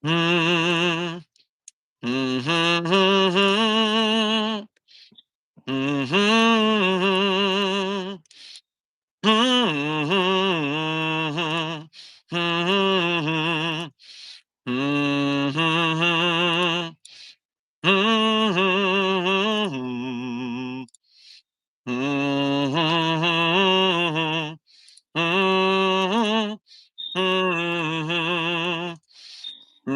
Mm, mhm, mhm, mhm, mhm, mhm, mhm, mhm, mhm, mhm. Mhm, mhm, mhm, mhm, mhm,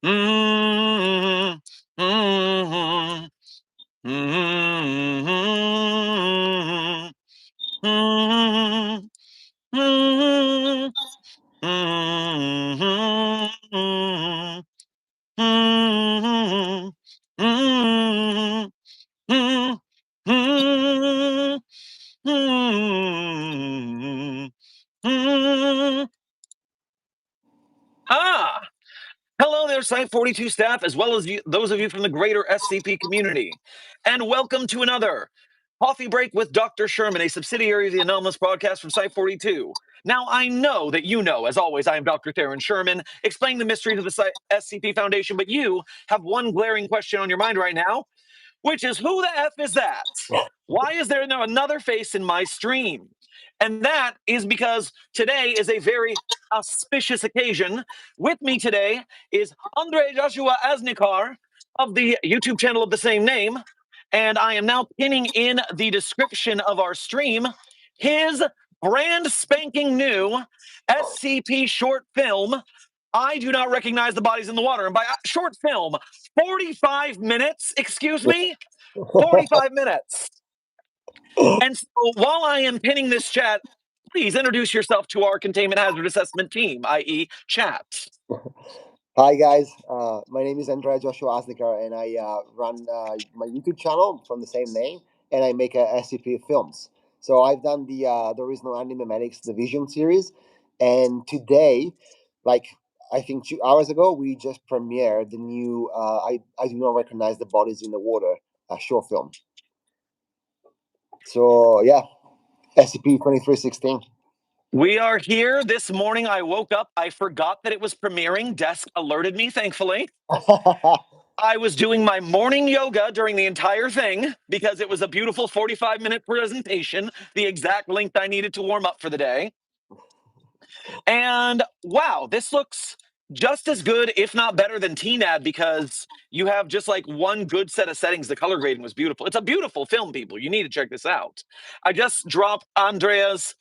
mhm, mhm, mhm, mhm, mhm, mhm, mhm, mhm. Ah! Hello there, Site 42 staff, as well as those of you from the greater SCP community. And welcome to another Coffee Break with Dr. Sherman, a subsidiary of the Anomalous broadcast from Site 42. Now, I know that you know, as always, I am Dr. Theron Sherman, explaining the mysteries of the SCP Foundation, but you have one glaring question on your mind right now, which is who the F is that? Why is there now another face in my stream? And that is because today is a very auspicious occasion. With me today is Andre Joshua Asnikar of the YouTube channel of the same name. And I am now pinning in the description of our stream his brand spanking new SCP short film. I do not recognize the bodies in the water. And by short film, 45 minutes, excuse me? 45 minutes. And so while I am pinning this chat, please introduce yourself to our containment hazard assessment team, i.e., chat. Hi guys, my name is Andrea Joshua Asnikar, and I run my YouTube channel from the same name, and I make SCP films. So I've done the original Animematics Division series, and today, like I think 2 hours ago, we just premiered the new I do not recognize the bodies in the water short film. So yeah, SCP-2316. We are here this morning. I woke up. I forgot that it was premiering. Desk alerted me, thankfully. I was doing my morning yoga during the entire thing because it was a beautiful 45-minute presentation, the exact length I needed to warm up for the day. And wow, this looks just as good, if not better than TNAD, because you have just like one good set of settings. The color grading was beautiful. It's a beautiful film, people. You need to check this out. I just dropped Andrea's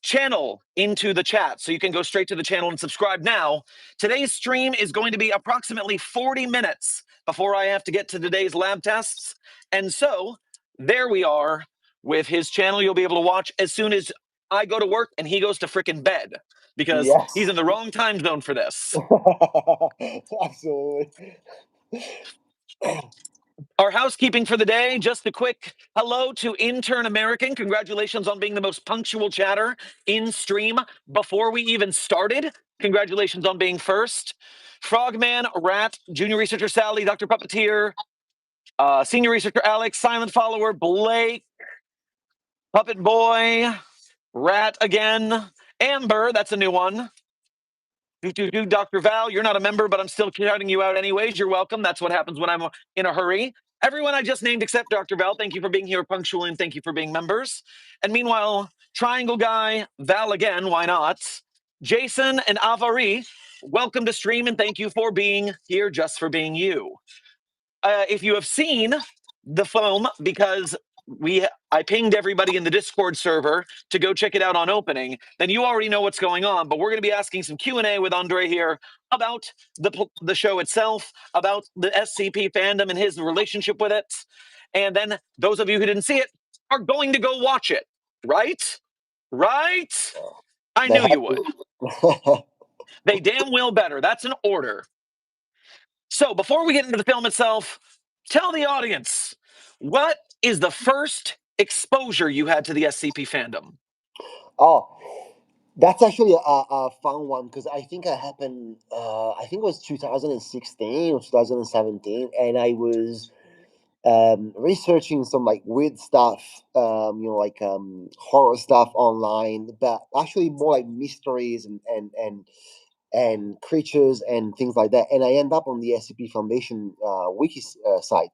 channel into the chat, so you can go straight to the channel and subscribe now. Today's stream is going to be approximately 40 minutes before I have to get to today's lab tests. And so there we are with his channel. You'll be able to watch as soon as I go to work and he goes to frickin' bed because Yes, he's in the wrong time zone for this. absolutely. Our housekeeping for the day, just a quick hello to Intern American. Congratulations on being the most punctual chatter in stream before we even started. Congratulations on being first. Frogman, Rat, Junior Researcher Sally, Dr. Puppeteer, Senior Researcher Alex, Silent Follower Blake, Puppet Boy, Rat again, Amber, that's a new one. Dr. Val, you're not a member, but I'm still shouting you out anyways. You're welcome. That's what happens when I'm in a hurry. Everyone I just named except Dr. Val, thank you for being here punctual and thank you for being members. And meanwhile, Triangle Guy, Val again, why not? Jason and Avari, welcome to stream and thank you for being here just for being you. If you have seen the film, because I pinged everybody in the Discord server to go check it out on opening, then you already know what's going on. But we're going to be asking some Q&A with Andre here about the show itself, about the SCP fandom and his relationship with it. And then those of you who didn't see it are going to go watch it, right? Right? I knew you would. They damn well better. That's an order. So before we get into the film itself, tell the audience, what is the first exposure you had to the SCP fandom? Oh, that's actually a fun one because I think it happened. I think it was 2016 or 2017, and I was researching some like weird stuff, horror stuff online, but actually more like mysteries and creatures and things like that. And I end up on the SCP Foundation wiki site.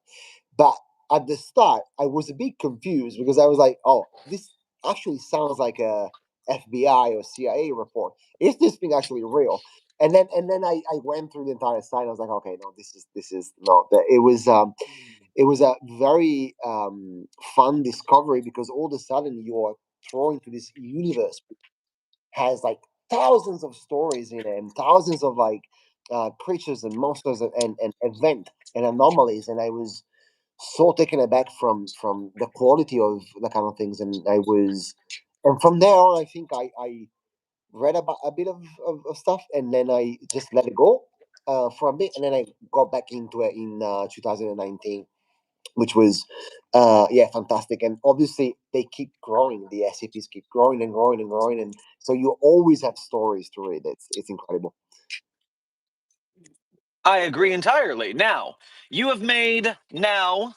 But at the start, I was a bit confused because I was like, "Oh, this actually sounds like a FBI or CIA report. Is this thing actually real?" And then I went through the entire site. And I was like, "Okay, no, this is not." It was a very fun discovery because all of a sudden you are thrown into this universe has like thousands of stories in it and thousands of like creatures and monsters and event and anomalies, and I was so taken aback from the quality of the kind of things, and from there on I think I read about a bit of stuff, and then I just let it go for a bit, and then I got back into it in 2019, which was yeah, fantastic. And obviously they keep growing, the SCPs keep growing and growing and growing, and so you always have stories to read. It's incredible. I agree entirely. Now, you have made now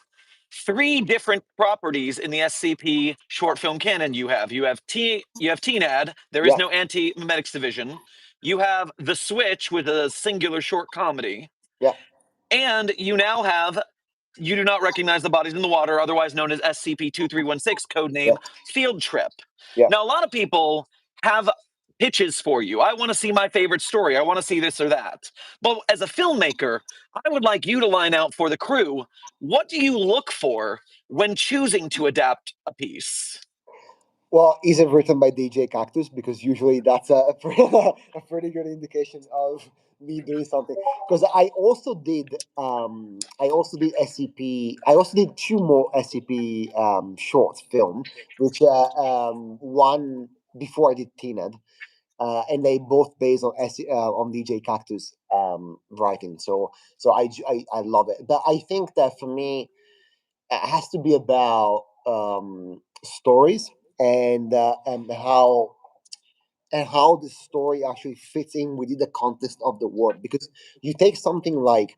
three different properties in the SCP short film canon. You have TNAD. There is Yeah, no anti-memetics division. You have the Switch with a singular short comedy, yeah, and you now have You Do Not Recognize the Bodies in the Water, otherwise known as SCP-2316, yeah, codename Field Trip. yeah. Now, a lot of people have pitches for you. I want to see my favorite story. I want to see this or that. But as a filmmaker, I would like you to line out for the crew. What do you look for when choosing to adapt a piece? Well, is it written by DJ Cactus? Because usually that's a pretty good indication of me doing something. Because I also did SCP. I also did two more SCP short film, which one before I did TNED, and they both based on on DJ Cactus writing. So I love it. But I think that for me, it has to be about stories and how the story actually fits in within the context of the world. Because you take something like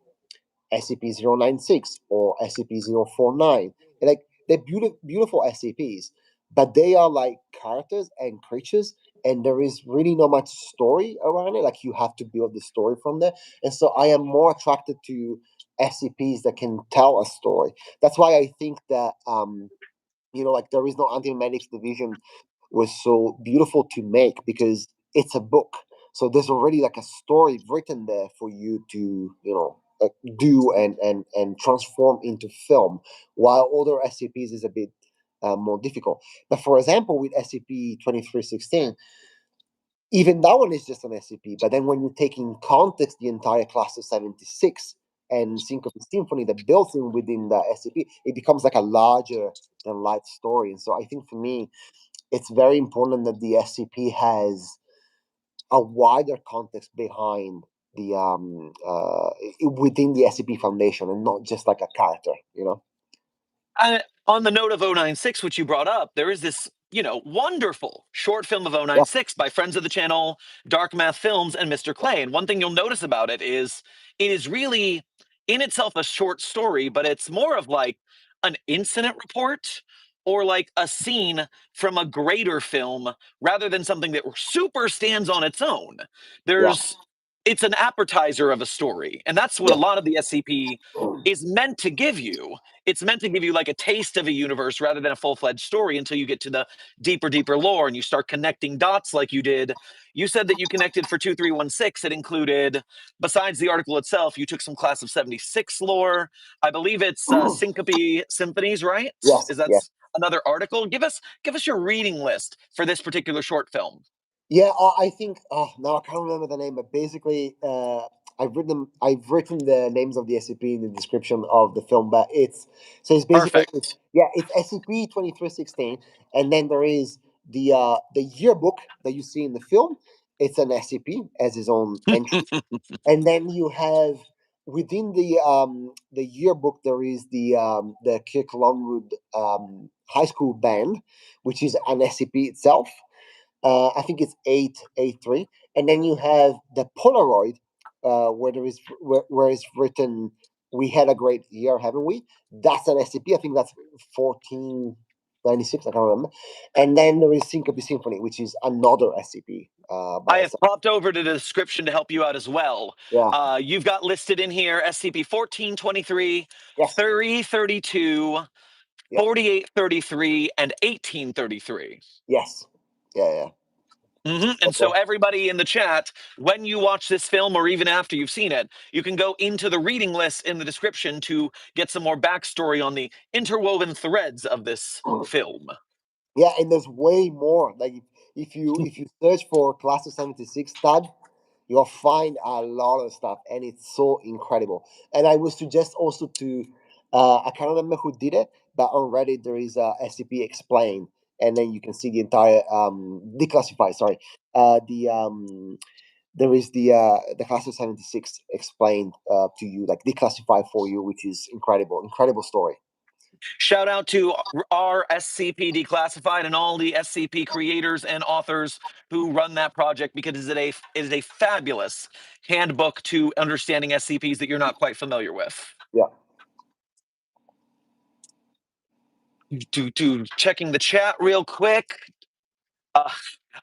SCP-096 or SCP-049, and like they're beautiful SCPs, but they are like characters and creatures, and there is really not much story around it. Like you have to build the story from there, and so I am more attracted to SCPs that can tell a story. That's why I think that like there is no anti-medics division was so beautiful to make because it's a book. So there's already like a story written there for you to do and transform into film, while other SCPs is a bit more difficult. But for example, with SCP-2316, even that one is just an SCP. But then when you take in context the entire class of 76 and Syncope Symphony that built in within the SCP, it becomes like a larger than life story. And so I think for me, it's very important that the SCP has a wider context behind the within the SCP Foundation and not just like a character. On the note of 096, which you brought up, there is this, wonderful short film of Yeah, 096 by friends of the channel, Dark Math Films and Mr. Clay. And one thing you'll notice about it is really in itself a short story, but it's more of like an incident report or like a scene from a greater film rather than something that super stands on its own. yeah, There's It's an appetizer of a story, and that's what a yeah. lot of the SCP is meant to give you. It's meant to give you like a taste of a universe rather than a full-fledged story until you get to the deeper lore and you start connecting dots like you did. You said that you connected for 2316. It included, besides the article itself, you took some class of 76 lore. I believe it's Syncope Symphonies, right? Yes, Is that yes. another article? Give us your reading list for this particular short film. Yeah, I think. Oh, now I can't remember the name, but basically, I've written the names of the SCP in the description of the film. But it's basically Perfect. it's SCP-2316, and then there is the yearbook that you see in the film. It's an SCP as his own entry, and then you have within the yearbook there is the Kirk Longwood High School band, which is an SCP itself. I think it's 883, and then you have the Polaroid, where it's written. We had a great year, haven't we? That's an SCP. I think that's 1496. I can't remember. And then there is Syncope Symphony, which is another SCP. I By have popped over to the description to help you out as well. yeah. You've got listed in here SCP 1423, Yes. 3032, Yeah. 4833, and 1833. Yes. Yeah. And so, Okay. everybody in the chat, when you watch this film or even after you've seen it, you can go into the reading list in the description to get some more backstory on the interwoven threads of this film. Yeah, and there's way more. Like if you search for Class of '76 tag, you'll find a lot of stuff, and it's so incredible. And I would suggest also to, I can't remember who did it, but on Reddit there is a SCP explained, and then you can see the entire declassified. Sorry, the there is the Class of '76 explained to you, like declassified for you, which is incredible story. Shout out to our SCP Declassified and all the SCP creators and authors who run that project, because it is a fabulous handbook to understanding SCPs that you're not quite familiar with. Yeah. To checking the chat real quick.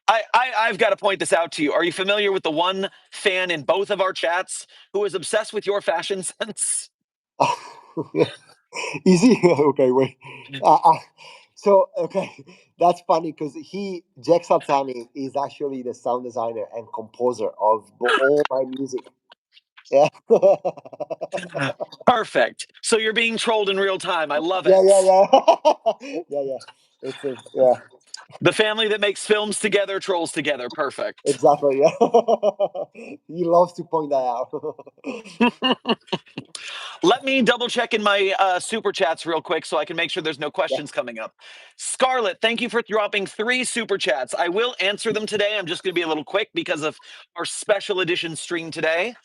I've got to point this out to you. Are you familiar with the one fan in both of our chats who is obsessed with your fashion sense? Easy. Okay, wait. So okay, that's funny because Jack Saltani is actually the sound designer and composer of all my music. Yeah. Perfect. So you're being trolled in real time. I love Yeah, it. yeah. Yeah. The family that makes films together trolls together. Perfect. Exactly. Yeah. He loves to point that out. Let me double check in my super chats real quick so I can make sure there's no Yeah. questions coming up. Scarlett, thank you for dropping 3 super chats. I will answer them today. I'm just going to be a little quick because of our special edition stream today.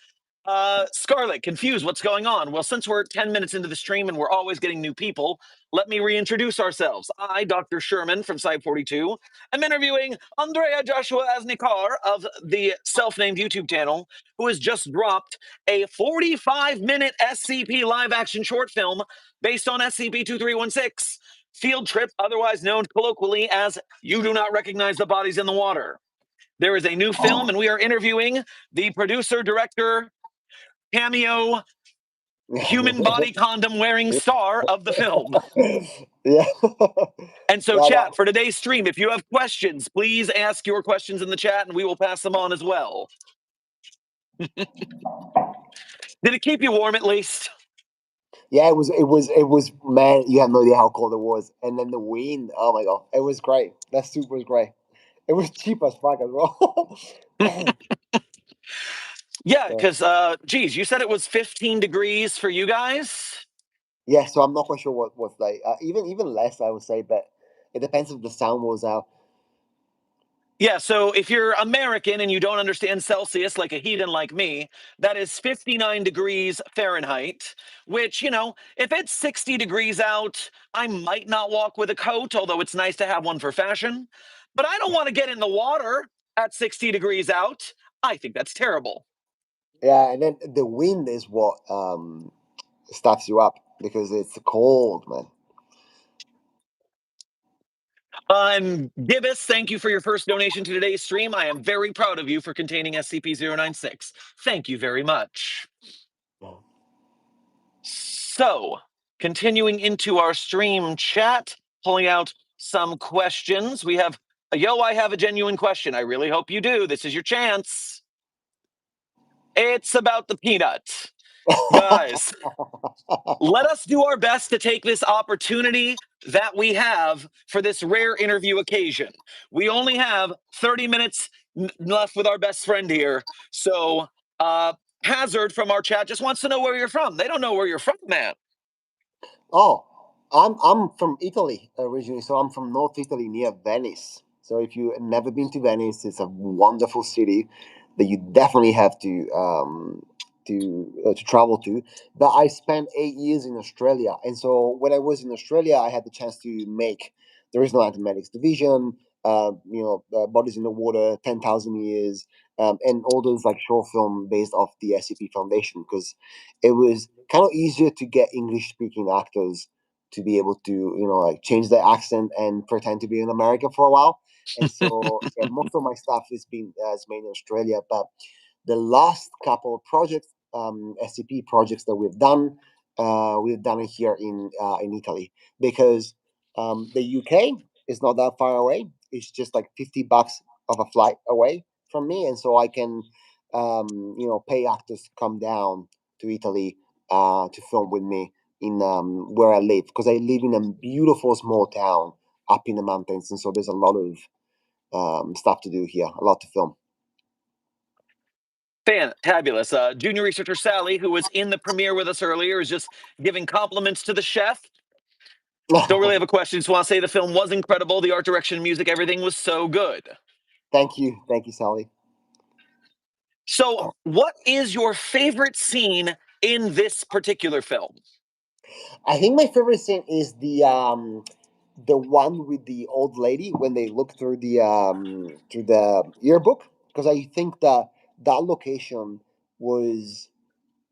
Scarlett, confused, what's going on? Well, since we're 10 minutes into the stream and we're always getting new people, let me reintroduce ourselves. I, Dr. Sherman from Site 42, am interviewing Andrea Joshua Asnikar of the self-named YouTube channel, who has just dropped a 45-minute SCP live-action short film based on SCP-2316, Field Trip, otherwise known colloquially as You Do Not Recognize the Bodies in the Water. There is a new film, and we are interviewing the producer, director, cameo, human body condom wearing star of the film. Yeah. And so, Yeah, chat, for today's stream, if you have questions, please ask your questions in the chat and we will pass them on as well. Did it keep you warm at least? yeah, it was man, you have no idea how cold it was. And then the wind, oh my god, it was great. That soup was great. It was cheap as fuck as well. Yeah, Yeah. because, geez, you said it was 15 degrees for you guys? Yeah, so I'm not quite sure what was like. Even less, I would say, but it depends if the sound was out. Yeah, so if you're American and you don't understand Celsius like a heathen like me, that is 59 degrees Fahrenheit, which, if it's 60 degrees out, I might not walk with a coat, although it's nice to have one for fashion. But I don't want to get in the water at 60 degrees out. I think that's terrible. Yeah, and then the wind is what stuffs you up because it's cold, man. And Gibbous, thank you for your first donation to today's stream. I am very proud of you for containing SCP-096. Thank you very much. So, continuing into our stream chat, pulling out some questions. We have, I have a genuine question. I really hope you do. This is your chance. It's about the peanut. Guys, let us do our best to take this opportunity that we have for this rare interview occasion. We only have 30 minutes left with our best friend here. So, Hazard from our chat just wants to know where you're from. They don't know where you're from, man. Oh, I'm from Italy originally, so I'm from North Italy near Venice. So if you've never been to Venice, it's a wonderful city that you definitely have to travel to. But I spent 8 years in Australia, and so when I was in Australia, I had the chance to make the original Antimedics Division, Bodies in the Water, 10,000 Years, and all those like short film based off the SCP Foundation because it was kind of easier to get English speaking actors to be able to, like change their accent and pretend to be in America for a while. And so yeah, most of my stuff is made in Australia, but the last couple of projects, SCP projects that we've done it here in Italy, because the UK is not that far away. It's just like $50 of a flight away from me, and so I can pay actors to come down to Italy to film with me in where I live, because I live in a beautiful small town up in the mountains, and so there's a lot of stuff to do here, a lot to film. Fantabulous. Junior researcher Sally, who was in the premiere with us earlier, is just giving compliments to the chef. Don't really have a question. Just want to say the film was incredible. The art direction, music, everything was so good. Thank you, Sally. So, what is your favorite scene in this particular film? I think my favorite scene is the one with the old lady when they look through the yearbook, because I think that that location was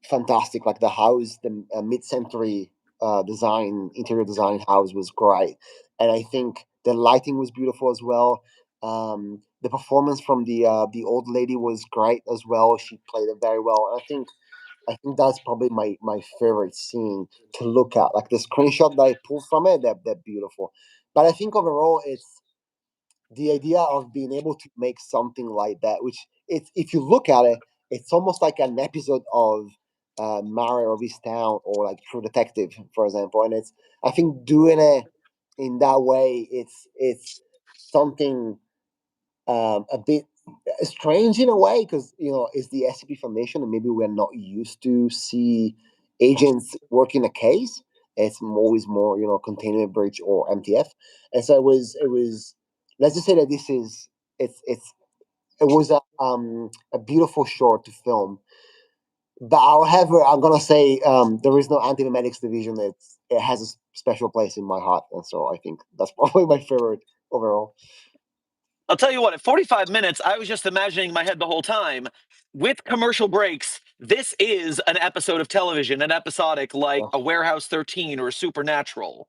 fantastic. Like the house, the mid-century interior design house was great, and I think the lighting was beautiful as well. The performance from the old lady was great as well. She played it very well. I think that's probably my favorite scene to look at. Like the screenshot that I pulled from it, they're beautiful. But I think overall, it's the idea of being able to make something like that, which it's if you look at it, it's almost like an episode of Mario of East Town or like True Detective, for example. And it's I think doing it in that way, it's something a bit strange in a way, because it's the SCP Foundation and maybe we're not used to see agents working a case. It's always more containment breach or MTF, and so it was. Let's just say that this is it was a beautiful short to film. But however, I'm gonna say there is no anti-memetics division. It has a special place in my heart, and so I think that's probably my favorite overall. I'll tell you what, at 45 minutes, I was just imagining in my head the whole time. With commercial breaks, this is an episode of television, an episodic like a Warehouse 13 or a Supernatural.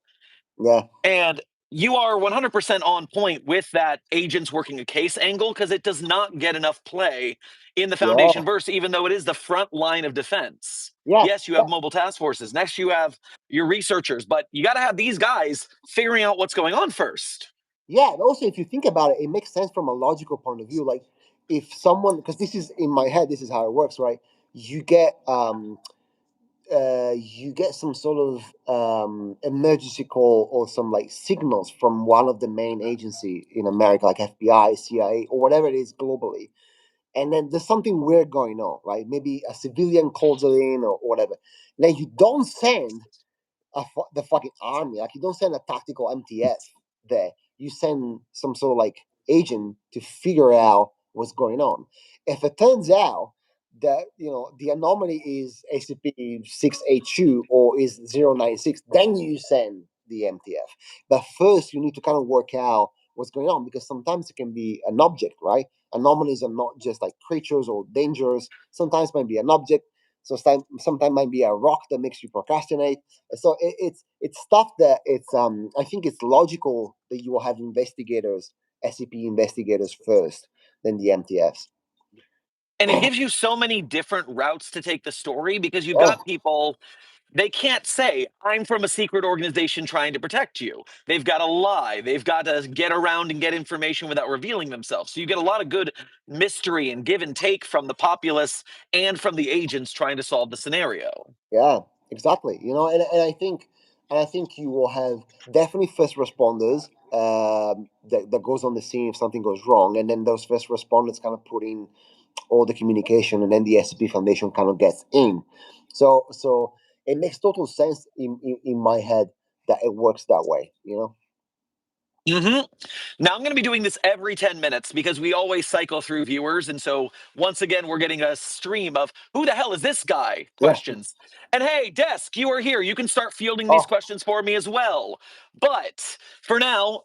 Yeah. And you are 100% on point with that agents working a case angle, because it does not get enough play in the Foundation Yeah. verse, even though it is the front line of defense. Yeah. Yes, you have mobile task forces. Next, you have your researchers, but you got to have these guys figuring out what's going on first. Yeah, and also if you think about it, it makes sense from a logical point of view. Like if someone, because this is in my head, this is how it works, right? You get some sort of emergency call or some like signals from one of the main agency in America, like FBI, CIA, or whatever it is globally, and then there's something weird going on, right? Maybe a civilian calls it in or whatever. Then you don't send the fucking army. Like you don't send a tactical MTF there. You send some sort of like agent to figure out what's going on. If it turns out that the anomaly is SCP-682 or is 096, then you send the MTF. But first, you need to kind of work out what's going on, because sometimes it can be an object, right? Anomalies are not just like creatures or dangers. Sometimes it might be an object. So sometimes might be a rock that makes you procrastinate. So it's stuff that I think it's logical that you will have investigators, SCP investigators first, then the MTFs. And it gives you so many different routes to take the story, because you've got Oh people, they can't say, I'm from a secret organization trying to protect you. They've got to lie. They've got to get around and get information without revealing themselves. So you get a lot of good mystery and give and take from the populace and from the agents trying to solve the scenario. yeah, exactly. And I think you will have definitely first responders that goes on the scene if something goes wrong, and then those first responders kind of put in all the communication, and then the SCP Foundation kind of gets in. So it makes total sense in my head that it works that way. hmm Now I'm going to be doing this every 10 minutes because we always cycle through viewers. And so once again, we're getting a stream of who the hell is this guy Yeah. questions. And hey, Desk, you are here. You can start fielding these Oh, questions for me as well. But for now,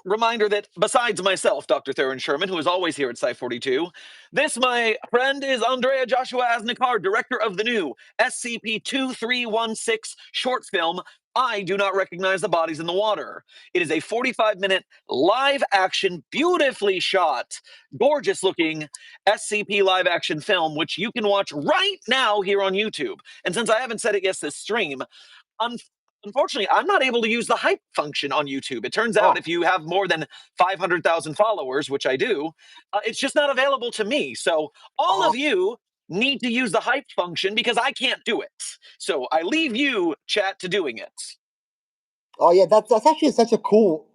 reminder that besides myself, Dr. Theron Sherman, who is always here at Site 42, this, my friend, is Andrea Joshua Asnikar, director of the new SCP 2316 short film, I Do Not Recognize the Bodies in the Water. It is a 45-minute live action, beautifully shot, gorgeous looking SCP live action film, which you can watch right now here on YouTube. And since I haven't said it yet this stream, un- unfortunately, I'm not able to use the hype function on YouTube. It turns out oh, if you have more than 500,000 followers, which I do, it's just not available to me. So all oh, of you need to use the hype function because I can't do it. So I leave you, chat, to doing it. oh, yeah. That's actually such a cool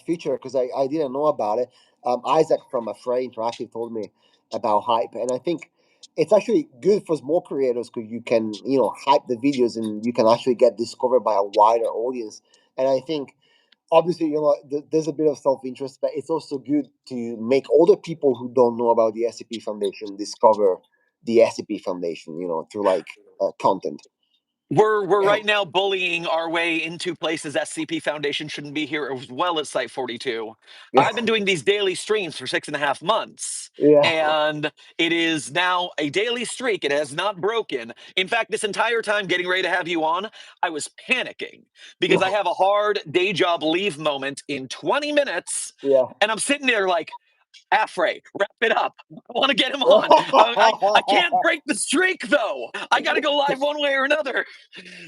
feature because I didn't know about it. Isaac from Afray Interactive told me about hype, and I think it's actually good for small creators because you can hype the videos and you can actually get discovered by a wider audience. And I think obviously there's a bit of self-interest, but it's also good to make older people who don't know about the SCP Foundation discover the SCP Foundation, through like content. We're right now bullying our way into places SCP Foundation shouldn't be here as well as Site 42. Yeah, I've been doing these daily streams for 6.5 months, yeah, and it is now a daily streak. It has not broken. In fact, this entire time getting ready to have you on, I was panicking because I have a hard day job leave moment in 20 minutes, yeah. and I'm sitting there like, Afray, wrap it up. I want to get him on. I can't break the streak, though. I got to go live one way or another.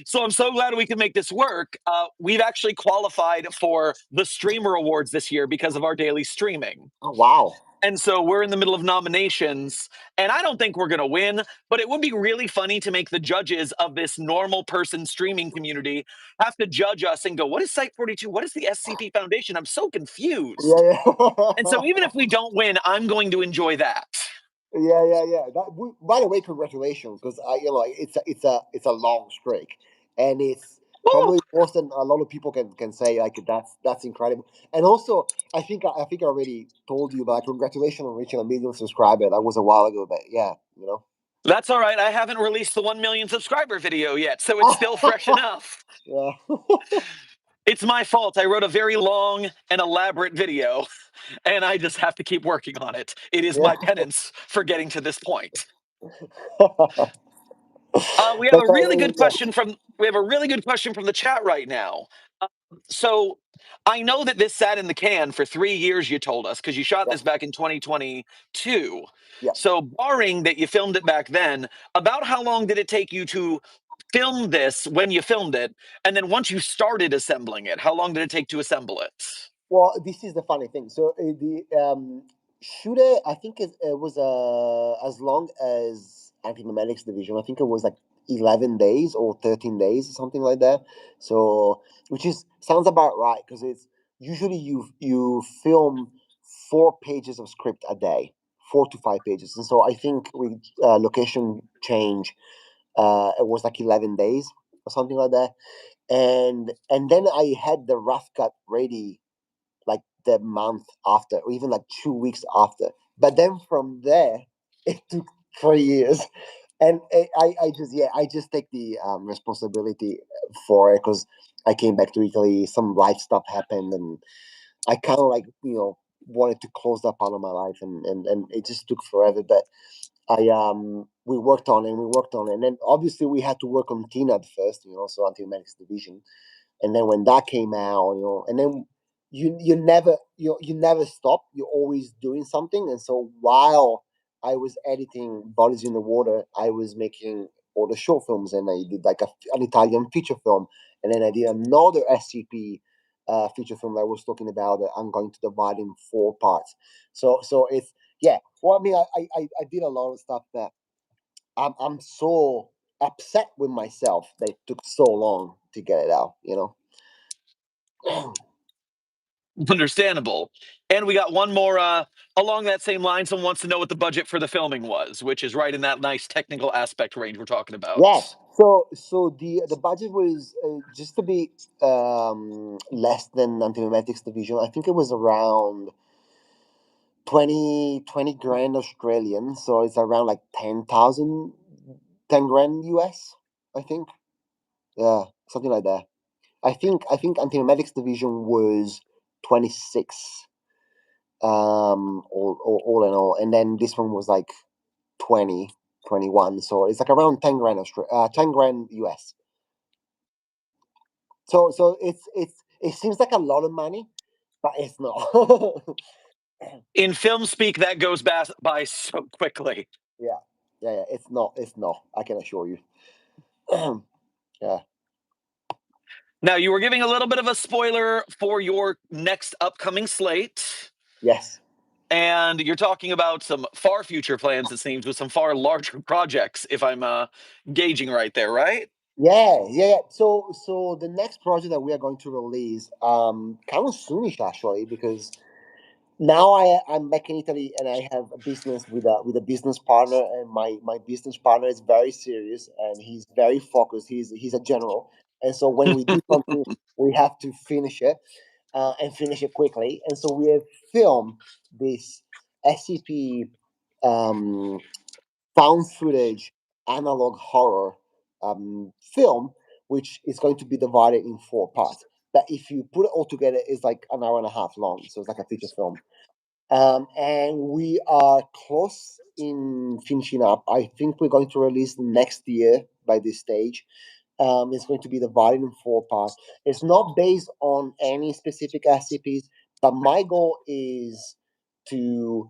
So I'm so glad we can make this work. We've actually qualified for the Streamer Awards this year because of our daily streaming. Oh, wow. And so we're in the middle of nominations, and I don't think we're going to win, but it would be really funny to make the judges of this normal person streaming community have to judge us and go, what is Site 42? What is the SCP Foundation? I'm so confused. Yeah, And so yeah. even if we don't win, I'm going to enjoy that. Yeah, yeah, yeah. By the way, congratulations, because it's a long streak, and it's Woo! probably more than a lot of people can say. Like that's incredible. And also, I think I already told you, but congratulations on reaching 1 million subscribers. That was a while ago, but yeah. That's all right. I haven't released the 1 million subscriber video yet, so it's still fresh enough. Yeah. It's my fault. I wrote a very long and elaborate video, and I just have to keep working on it. It is Yeah. my penance for getting to this point. We have But a really good yeah, question from the chat right now. Uh, so I know that this sat in the can for 3 years. You told us because you shot yeah, this back in 2022. yeah. So barring that you filmed it back then, about how long did it take you to film this when you filmed it, and then once you started assembling it, how long did it take to assemble it? Well, this is the funny thing. So the shooter, I think it was as long as anti-memetics division. I think it was like 11 days or 13 days or something like that. So, which is sounds about right because it's usually you film 4 pages of script a day, 4 to 5 pages, and so I think with location change, it was like 11 days or something like that. And then I had the rough cut ready like the month after, or even like 2 weeks after. But then from there, it took 3 years, and I just take the responsibility for it because I came back to Italy. Some life stuff happened, and I kind of like wanted to close that part of my life, and it just took forever. But we worked on it, and we worked on it, and then obviously we had to work on Tina at first, so Anti-Medics Division, and then when that came out, and then you never stop. You're always doing something, and so while I was editing Bodies in the Water, I was making all the short films, and I did like an Italian feature film, and then I did another SCP feature film that I was talking about that I'm going to divide in 4 parts. So it's yeah. Well, I mean, I did a lot of stuff that I'm so upset with myself that it took so long to get it out. Understandable. And we got one more along that same line. Someone wants to know what the budget for the filming was, which is right in that nice technical aspect range we're talking about. Yeah. So the budget was just a bit less than Antimemetics Division. I think it was around 20 grand Australian. So it's around like 10 grand US. I think. Yeah, something like that. I think Antimemetics Division was 26. All in all, and then this one was like 20, 21. So it's like around 10 grand 10 grand US. So it seems like a lot of money, but it's not. In film speak, that goes by so quickly. Yeah, yeah. It's not. It's not. I can assure you. Yeah. Now, you were giving a little bit of a spoiler for your next upcoming slate. Yes. And you're talking about some far future plans, it seems, with some far larger projects, if I'm gauging right there, right? Yeah. So the next project that we are going to release, kind of soonish actually, because now I'm back in Italy and I have a business with a business partner, and my business partner is very serious and he's very focused. He's a general, and so when we do something, we have to finish it, and finish it quickly. And so we have filmed this SCP, um, found footage analog horror, film, which is going to be divided in 4 parts. But if you put it all together, it's like an hour and a half long. So it's like a feature film, and we are close in finishing up. I think we're going to release next year by this stage. It's going to be divided in 4 parts. It's not based on any specific SCPs, but my goal is to,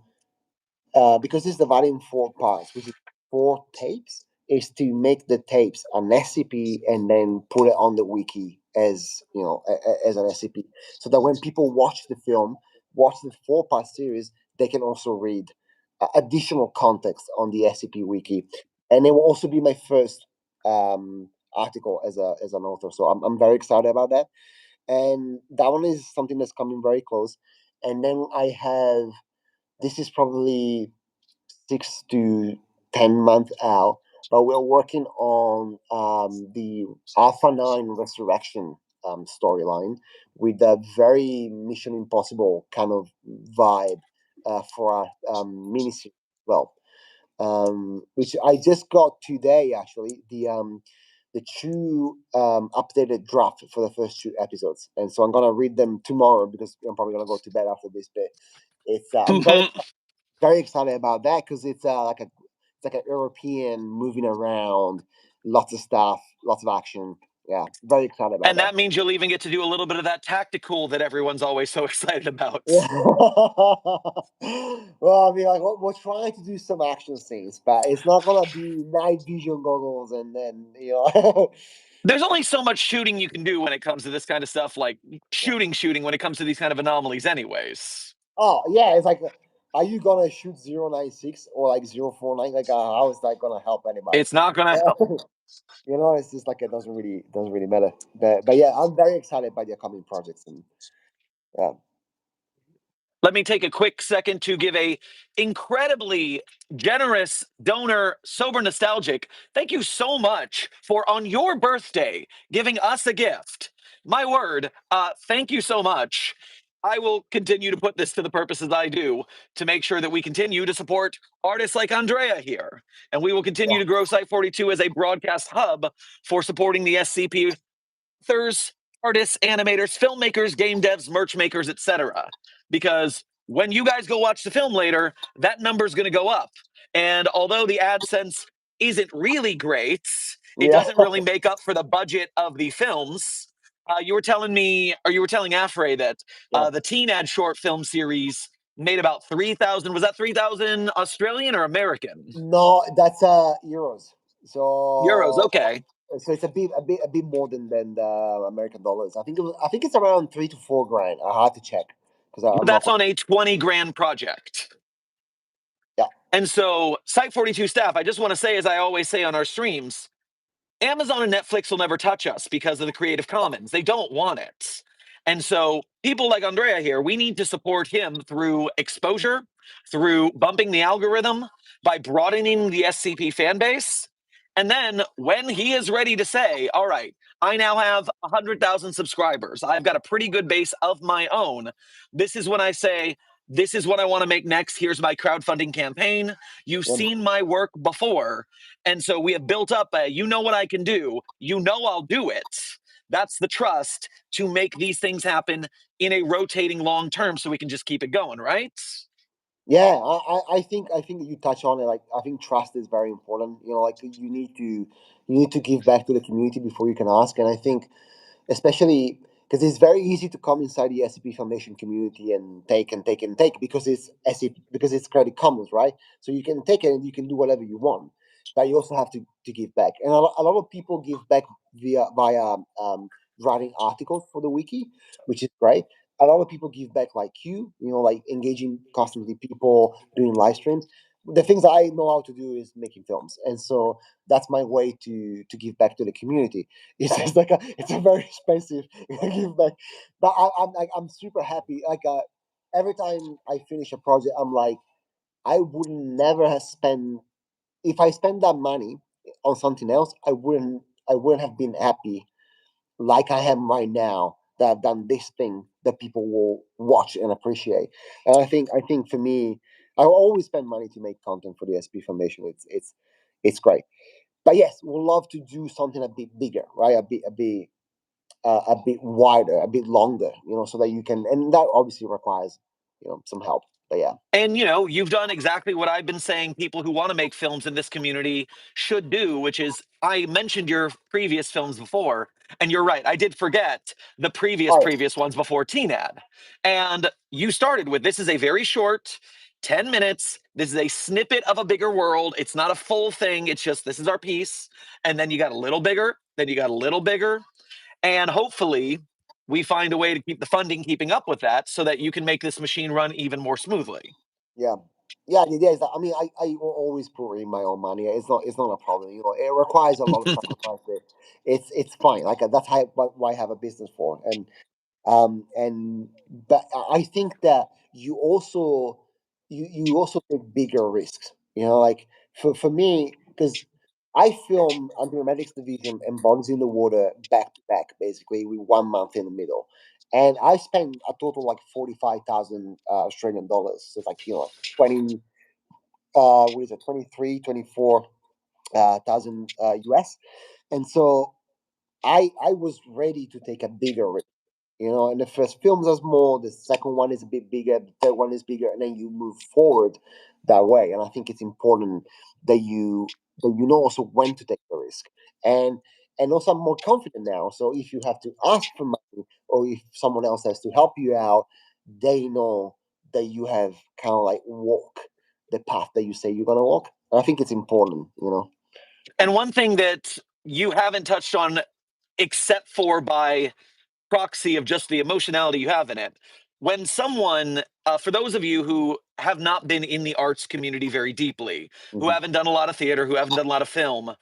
because it's divided in 4 parts, which is 4 tapes, is to make the tapes an SCP and then put it on the wiki as as an SCP, so that when people watch the film, watch the 4 part series, they can also read additional context on the SCP wiki, and it will also be my first article as an author. So I'm very excited about that, and that one is something that's coming very close. And then I have, this is probably 6 to 10 months out, but we're working on the Alpha 9 Resurrection storyline with a very Mission Impossible kind of vibe for our miniseries. Well, which I just got today actually, the two updated draft for the first 2 episodes, and so I'm gonna read them tomorrow because I'm probably gonna go to bed after this bit. It's I'm very excited about that because it's like a European moving around, lots of stuff, lots of action. Yeah, very excited about And that. that means you'll even get to do a little bit of that tactical that everyone's always so excited about. Yeah. Well, I mean, like we're trying to do some action scenes, but it's not gonna be night vision goggles and then There's only so much shooting you can do when it comes to this kind of stuff, like Yeah. shooting when it comes to these kind of anomalies, anyways. Oh yeah, it's like, are you gonna shoot 096 or like 049? Like, how is that gonna help anybody? It's not going to help. It's just like it doesn't really matter. But yeah, I'm very excited by the upcoming projects, and yeah. Let me take a quick second to give a incredibly generous donor, sober nostalgic. Thank you so much for on your birthday giving us a gift. My word, thank you so much. I will continue to put this to the purposes I do to make sure that we continue to support artists like Andrea here. And we will continue to grow Site 42 as a broadcast hub for supporting the SCP authors, artists, animators, filmmakers, game devs, merch makers, etc. Because when you guys go watch the film later, that number is going to go up. And although the AdSense isn't really great, it Yeah. doesn't really make up for the budget of the films. You were telling me, or you were telling Afray that Yeah. the Teen Ad short film series made about 3,000. Was that 3,000 Australian or American? No, that's euros. Euros. So Okay. so it's a bit more than the American dollars. I think it's around 3 to 4 grand. I have to check because But I'm not. that's on a 20 grand project. Yeah. And so, Site 42 staff, I just want to say, as I always say on our streams, Amazon and Netflix will never touch us because of the Creative Commons. They don't want it. And so, people like Andrea here, we need to support him through exposure, through bumping the algorithm, by broadening the SCP fan base. And then when he is ready to say, all right, I now have 100,000 subscribers, I've got a pretty good base of my own, this is when I say, this is what I want to make next. Here's my crowdfunding campaign. You've Yeah. seen my work before. And so we have built up a, you know what I can do. You know I'll do it. That's the trust to make these things happen in a rotating long term so we can just keep it going, right? Yeah, I think you touch on it. Like, I think trust is very important. Like, you need to give back to the community before you can ask. And I think, especially because it's very easy to come inside the SCP Foundation community and take and take and take, because it's SCP, because it's Credit Commons, right? So you can take it and you can do whatever you want, but you also have to give back. And a lot of people give back via writing articles for the wiki, which is great. A lot of people give back like like engaging constantly people, doing live streams. The things I know how to do is making films, and so that's my way to give back to the community. It's like it's a very expensive give back, but I'm super happy. Like, every time I finish a project, I'm like, I would never have spent, if I spend that money on something else, I wouldn't have been happy like I am right now, that I've done this thing that people will watch and appreciate. And I think for me, I always spend money to make content for the SP Foundation. It's great. But yes, we'd love to do something a bit bigger, right? A bit wider, a bit longer, so that you can, and that obviously requires, some help. But yeah. And you've done exactly what I've been saying people who want to make films in this community should do, which is I mentioned your previous films before, and you're right, I did forget the previous All right. previous ones before TNAD. And you started with this is a very short 10 minutes. This is a snippet of a bigger world. It's not a full thing. It's just this is our piece. And then you got a little bigger, then you got a little bigger, and hopefully we find a way to keep the funding keeping up with that so that you can make this machine run even more smoothly. Yeah. Yeah, the idea is that, I mean, I will always put in my own money. It's not a problem. It requires a lot of sacrifice. It's fine. Like, that's why I have a business for. And but I think that you also take bigger risks. Like, for me, because I film Antinomedics Division and Bodies in the Water back to back, basically with 1 month in the middle, and I spent a total like 45,000 Australian dollars. So it's like, 20, what is it, 23, 24 thousand US. And so I was ready to take a bigger risk. And the first films are small, the second one is a bit bigger, the third one is bigger, and then you move forward that way. And I think it's important that you know also when to take the risk. And also, I'm more confident now. So if you have to ask for money, or if someone else has to help you out, they know that you have kind of like walk the path that you say you're gonna walk. And I think it's important. And one thing that you haven't touched on, except for by proxy of just the emotionality you have in it, when someone, for those of you who have not been in the arts community very deeply, who Hmm. haven't done a lot of theater, who haven't done a lot of film,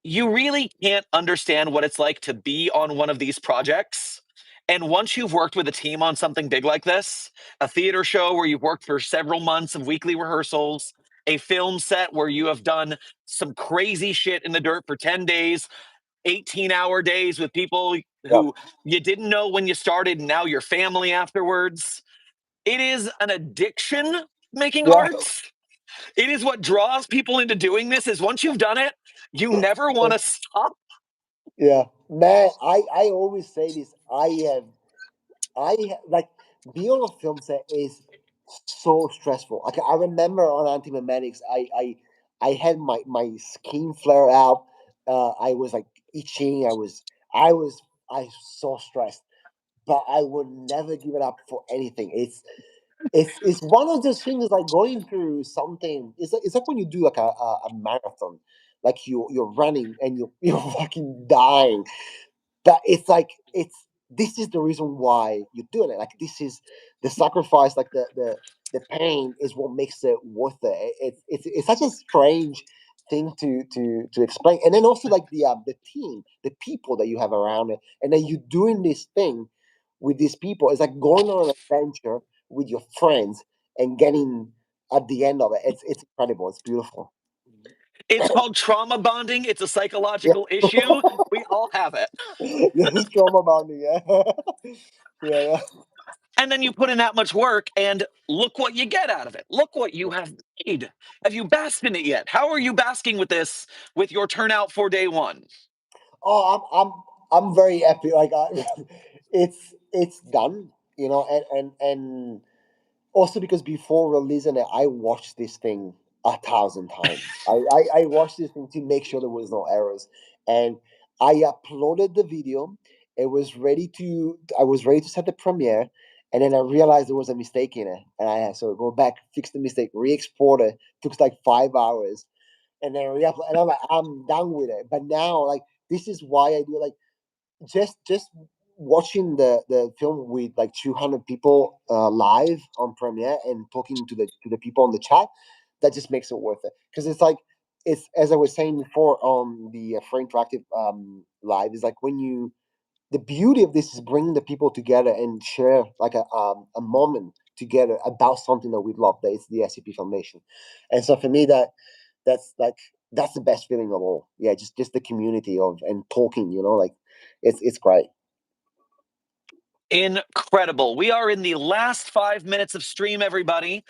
you really can't understand what it's like to be on one of these projects. And once you've worked with a team on something big like this, a theater show where you've worked for several months of weekly rehearsals, a film set where you have done some crazy shit in the dirt for 10 days, 18-hour days with people Yeah. who you didn't know when you started and now you're family afterwards. It is an addiction making Yeah. art. It is what draws people into doing this is once you've done it, you never want to stop. Yeah, man. I always say this. Like, being on a film set is so stressful. Like, I remember on Antimemetics, I had my skin flare out. I was like itching. I was so stressed, but I would never give it up for anything. It's one of those things, like going through something. It's like when you do like a marathon, like you're running and you're fucking dying, that it's like this is the reason why you're doing it. Like, this is the sacrifice, like the pain is what makes it worth it. It's such a strange thing to explain. And then also, like, the team, the people that you have around it, and then you doing this thing with these people. It's like going on an adventure with your friends and getting at the end of it. It's incredible. It's beautiful. It's called trauma bonding. It's a Yeah. psychological issue. We all have it. Yes, trauma bonding. Yeah. Yeah, yeah. And then you put in that much work, and look what you get out of it. Look what you have made. Have you basked in it yet? How are you basking with this, with your turnout for day one? Oh, I'm very happy. Like, it's done, and also because before releasing it, I watched this thing 1,000 times. I watched this thing to make sure there was no errors, and I uploaded the video. I was ready to set the premiere, and then I realized there was a mistake in it, and I had to go back, fix the mistake, re-export it. Took like 5 hours, and then re-upload. And I'm like, I'm done with it. But now, like, this is why I do it. Like, just watching the film with like 200 people live on premiere and talking to the people on the chat, that just makes it worth it, because it's like, it's, as I was saying before on the free interactive live, is like, when you, the beauty of this is bringing the people together and share like a moment together about something that we love, that is the SCP Foundation. And so for me, that's like, that's the best feeling of all. Yeah, just the community of, and talking, like, it's great. Incredible. We are in the last 5 minutes of stream, everybody.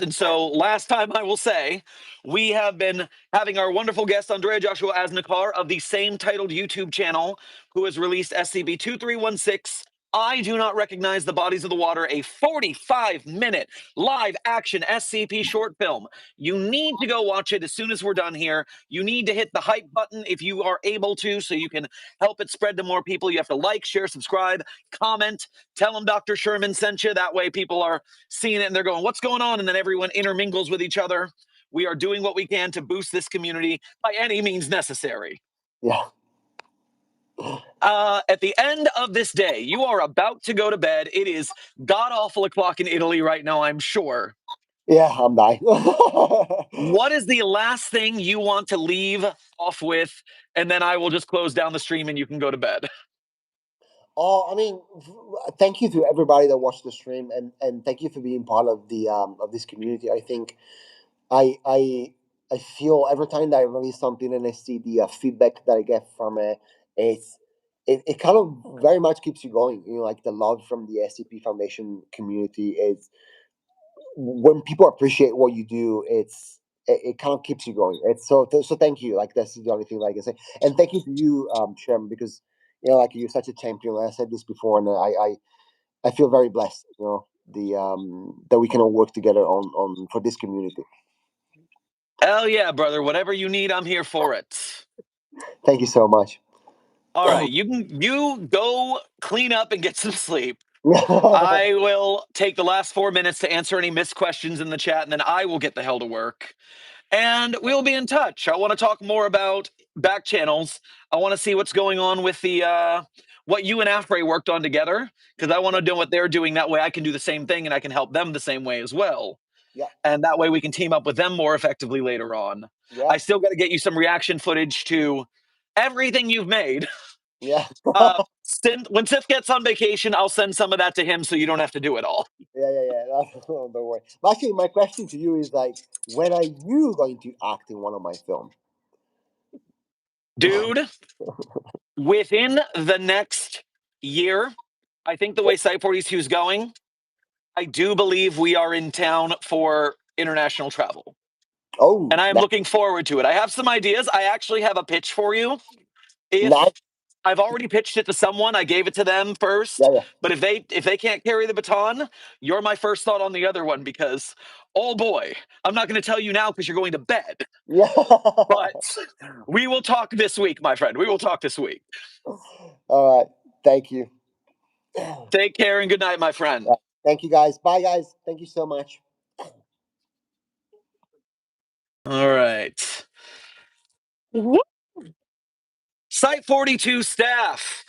And so, last time I will say, we have been having our wonderful guest, Andrea Joshua Asnikar, of the same titled YouTube channel, who has released SCP 2316. I do not recognize the bodies of the water, a 45-minute live action SCP short film. You need to go watch it as soon as we're done here. You need to hit the hype button if you are able to, so you can help it spread to more people. You have to like, share, subscribe, comment, tell them Dr. Sherman sent you. That way people are seeing it and they're going, what's going on? And then everyone intermingles with each other. We are doing what we can to boost this community by any means necessary. Yeah. At the end of this day, you are about to go to bed. It is god awful o'clock in Italy right now, I'm sure. Yeah, I'm dying. What is the last thing you want to leave off with? And then I will just close down the stream and you can go to bed. Oh, I mean, thank you to everybody that watched the stream, and thank you for being part of the of this community. I think I I I feel every time that I release something and I see the feedback that I get from it, it's it kind of very much keeps you going. Like, the love from the SCP Foundation community is, when people appreciate what you do, it kind of keeps you going. It's so thank you. Like, that's the only thing that I can say, and thank you to you, Sherman, because like, you're such a champion. I said this before, and I feel very blessed. The that we can all work together on for this community. Hell yeah, brother. Whatever you need, I'm here for it. Thank you so much. All right, you go clean up and get some sleep. I will take the last 4 minutes to answer any missed questions in the chat, and then I will get the hell to work. And we'll be in touch. I want to talk more about back channels. I want to see what's going on with the what you and Afray worked on together, because I want to know what they're doing. That way I can do the same thing and I can help them the same way as well. Yeah. And that way we can team up with them more effectively later on. Yeah. I still got to get you some reaction footage to everything you've made. Yeah. When Sif gets on vacation, I'll send some of that to him so you don't have to do it all. Yeah. Don't worry. But actually, my question to you is, like, when are you going to act in one of my films? Dude, within the next year, I think the way Site 42 is going, I do believe we are in town for international travel. Oh, And I am looking forward to it. I have some ideas. I actually have a pitch for you. If nice. I've already pitched it to someone, I gave it to them first. Yeah. But if they can't carry the baton, you're my first thought on the other one, because oh boy, I'm not going to tell you now because you're going to bed. Yeah. But we will talk this week, my friend. We will talk this week. All right. Thank you. Take care and good night, my friend. Yeah. Thank you, guys. Bye, guys. Thank you so much. All right. Site 42 staff.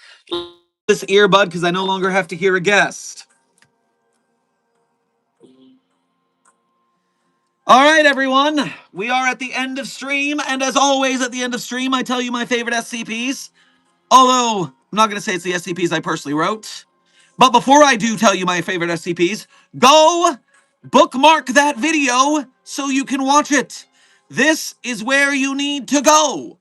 This earbud because I no longer have to hear a guest. All right, everyone. We are at the end of stream, and as always, at the end of stream, I tell you my favorite SCPs. Although, I'm not going to say it's the SCPs I personally wrote. But before I do tell you my favorite SCPs, go bookmark that video so you can watch it. This is where you need to go.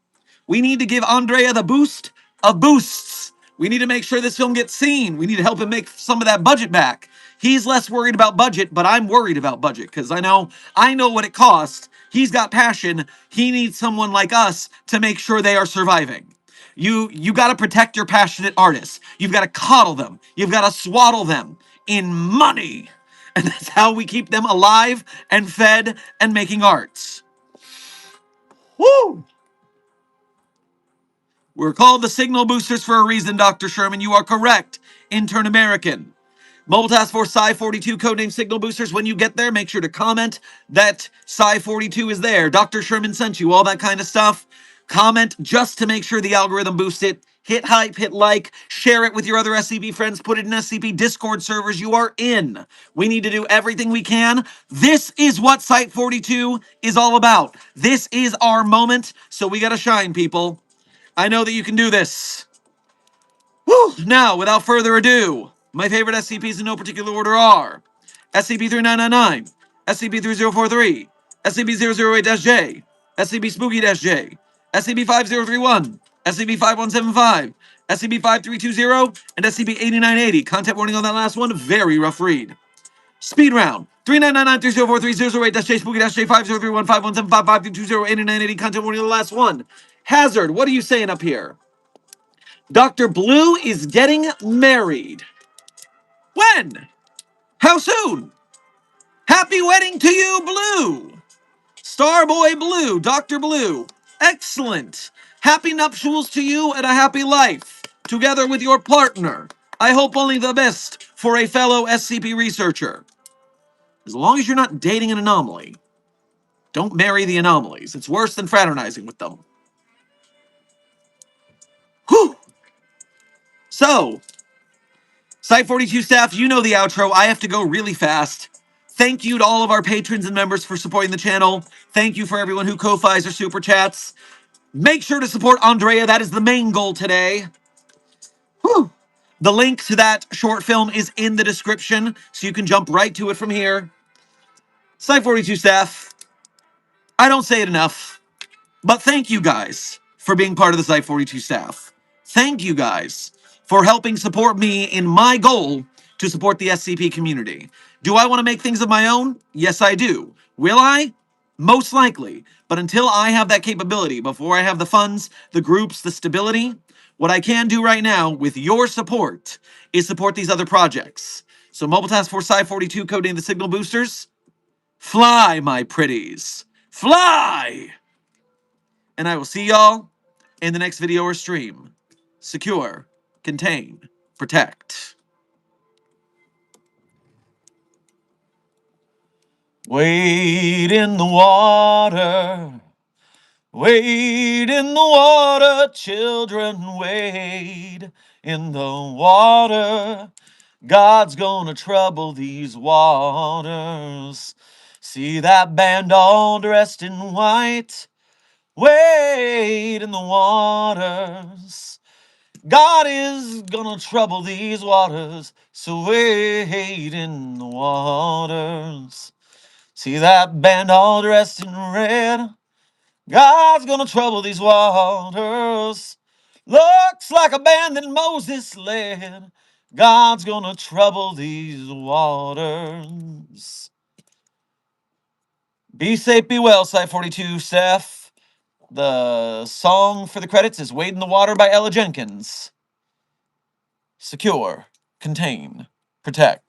We need to give Andrea the boost of boosts. We need to make sure this film gets seen. We need to help him make some of that budget back. He's less worried about budget, but I'm worried about budget because I know what it costs. He's got passion. He needs someone like us to make sure they are surviving. You got to protect your passionate artists. You've got to coddle them. You've got to swaddle them in money. And that's how we keep them alive and fed and making arts. Woo! We're called the Signal Boosters for a reason, Dr. Sherman. You are correct. Intern American. Mobile Task Force Psi-42, codename Signal Boosters. When you get there, make sure to comment that Psi-42 is there. Dr. Sherman sent you, all that kind of stuff. Comment just to make sure the algorithm boosts it. Hit hype, hit like, share it with your other SCP friends, put it in SCP Discord servers you are in. We need to do everything we can. This is what Site-42 is all about. This is our moment, so we gotta shine, people. I know that you can do this. Whew. Now, without further ado, my favorite SCPs in no particular order are SCP-3999, SCP-3043, SCP-008-J, SCP-Spooky-J, SCP-5031, SCP-5175, SCP-5320, and SCP-8980. Content warning on that last one, very rough read. Speed round. 3999-3043-008-J, Spooky-J, 5031, 5175, 5320, 8980. Content warning on the last one. Hazard, what are you saying up here? Dr. Blue is getting married. When? How soon? Happy wedding to you, Blue! Starboy Blue, Dr. Blue. Excellent. Happy nuptials to you and a happy life, together with your partner. I hope only the best for a fellow SCP researcher. As long as you're not dating an anomaly, don't marry the anomalies. It's worse than fraternizing with them. Whew! So, Site-42 staff, you know the outro. I have to go really fast. Thank you to all of our patrons and members for supporting the channel. Thank you for everyone who ko-fis or super chats. Make sure to support Andrea. That is the main goal today. Whew. The link to that short film is in the description, so you can jump right to it from here. Site-42 staff, I don't say it enough, but thank you guys for being part of the Site-42 staff. Thank you guys for helping support me in my goal to support the SCP community. Do I want to make things of my own? Yes, I do. Will I? Most likely. But until I have that capability, before I have the funds, the groups, the stability, what I can do right now with your support is support these other projects. So Mobile Task Force Psi-42, codename the Signal Boosters, fly, my pretties. Fly! And I will see y'all in the next video or stream. Secure, contain, protect. Wade in the water. Wade in the water, children, wade in the water. God's gonna trouble these waters. See that band all dressed in white? Wade in the waters. God is gonna trouble these waters, so wade in the waters. See that band all dressed in red? God's gonna trouble these waters. Looks like a band that Moses led. God's gonna trouble these waters. Be safe, be well, Site-42 staff. The song for the credits is Wade in the Water by Ella Jenkins. Secure, contain, protect.